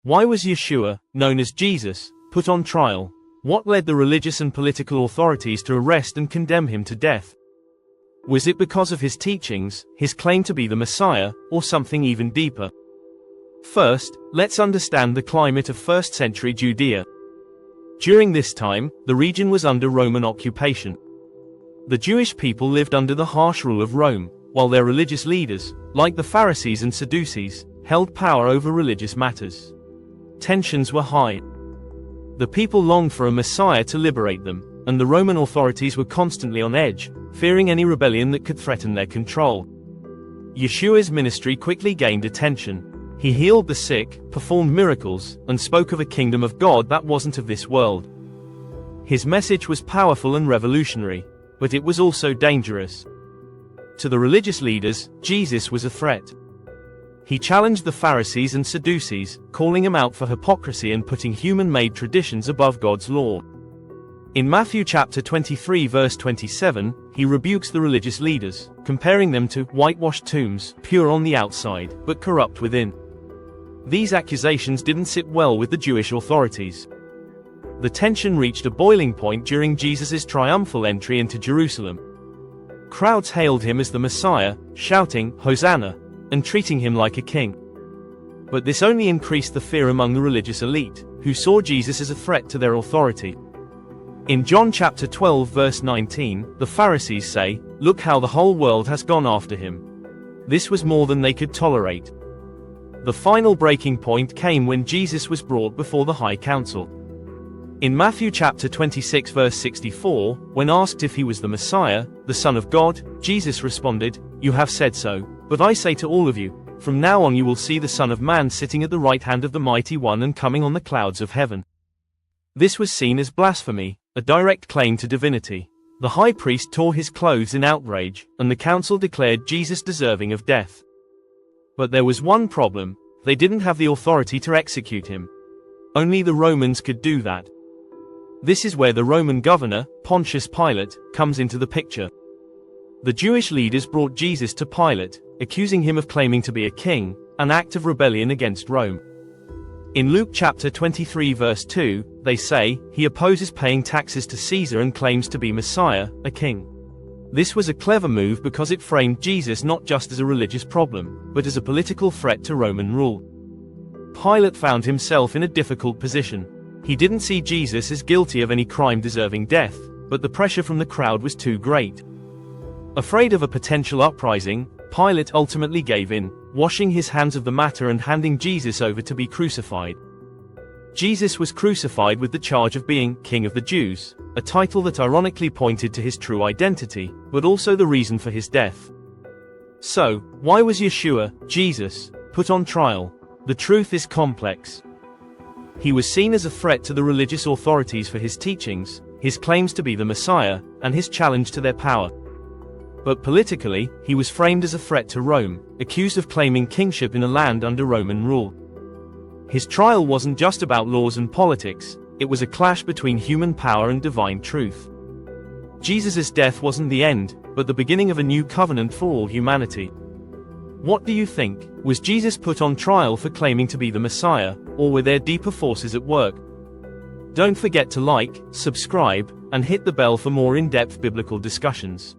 Why was Yashu'a, known as Jesus, put on trial? What led the religious and political authorities to arrest and condemn him to death? Was it because of his teachings, his claim to be the Messiah, or something even deeper? First, let's understand the climate of 1st century Judea. During this time, the region was under Roman occupation. The Jewish people lived under the harsh rule of Rome, while their religious leaders, like the Pharisees and Sadducees, held power over religious matters. Tensions were high. The people longed for a Messiah to liberate them, and the Roman authorities were constantly on edge, fearing any rebellion that could threaten their control. Yeshua's ministry quickly gained attention. He healed the sick, performed miracles, and spoke of a kingdom of God that wasn't of this world. His message was powerful and revolutionary, but it was also dangerous. To the religious leaders, Jesus was a threat. He challenged the Pharisees and Sadducees, calling them out for hypocrisy and putting human-made traditions above God's law. In Matthew chapter 23 verse 27, he rebukes the religious leaders, comparing them to whitewashed tombs, pure on the outside, but corrupt within. These accusations didn't sit well with the Jewish authorities. The tension reached a boiling point during Jesus' triumphal entry into Jerusalem. Crowds hailed him as the Messiah, shouting, "Hosanna," and treating him like a king. But this only increased the fear among the religious elite, who saw Jesus as a threat to their authority. In John chapter 12 verse 19, the Pharisees say, "Look how the whole world has gone after him." This was more than they could tolerate. The final breaking point came when Jesus was brought before the High Council. In Matthew chapter 26 verse 64, when asked if he was the Messiah, the Son of God, Jesus responded, "You have said so, but I say to all of you, from now on you will see the Son of Man sitting at the right hand of the Mighty One and coming on the clouds of heaven." This was seen as blasphemy, a direct claim to divinity. The high priest tore his clothes in outrage, and the council declared Jesus deserving of death. But there was one problem: they didn't have the authority to execute him. Only the Romans could do that. This is where the Roman governor, Pontius Pilate, comes into the picture. The Jewish leaders brought Jesus to Pilate, accusing him of claiming to be a king, an act of rebellion against Rome. In Luke chapter 23 verse 2, they say, "He opposes paying taxes to Caesar and claims to be Messiah, a king." This was a clever move because it framed Jesus not just as a religious problem, but as a political threat to Roman rule. Pilate found himself in a difficult position. He didn't see Jesus as guilty of any crime deserving death, but the pressure from the crowd was too great. Afraid of a potential uprising, Pilate ultimately gave in, washing his hands of the matter and handing Jesus over to be crucified. Jesus was crucified with the charge of being King of the Jews, a title that ironically pointed to his true identity, but also the reason for his death. So, why was Yashu'a, Jesus, put on trial? The truth is complex. He was seen as a threat to the religious authorities for his teachings, his claims to be the Messiah, and his challenge to their power. But politically, he was framed as a threat to Rome, accused of claiming kingship in a land under Roman rule. His trial wasn't just about laws and politics, it was a clash between human power and divine truth. Jesus' death wasn't the end, but the beginning of a new covenant for all humanity. What do you think? Was Jesus put on trial for claiming to be the Messiah, or were there deeper forces at work? Don't forget to like, subscribe, and hit the bell for more in-depth biblical discussions.